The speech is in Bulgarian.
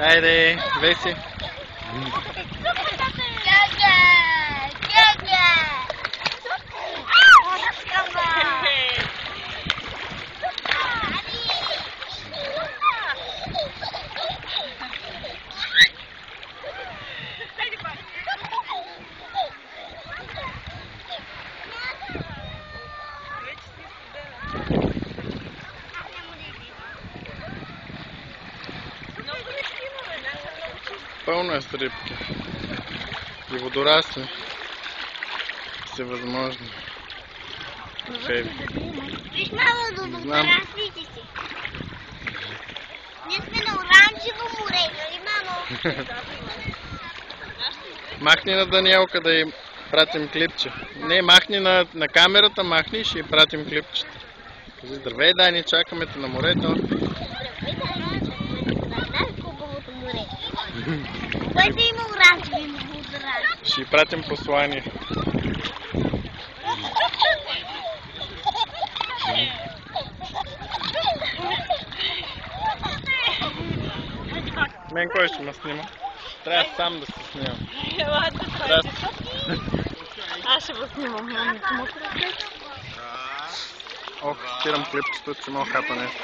Айде, Веси. Пълно е с рибки и водорасли, всевъзможни. Виж малко до водораслите си. Ние сме на оранжево море, нали мамо? Махни на Даниелка да й пратим клипче. Не, махни на камерата, махни и ще й пратим клипче. Кажи, здравей, Дани, чакаме те на морето. Най-хубавото море. Което има оранжеви водорасли. Ще й пратим послание. Мен кой ще ме снима? Трябва сам да се снимам. Аз ще го снимам. Ох, спирам клипчето, че мога хапа нещо.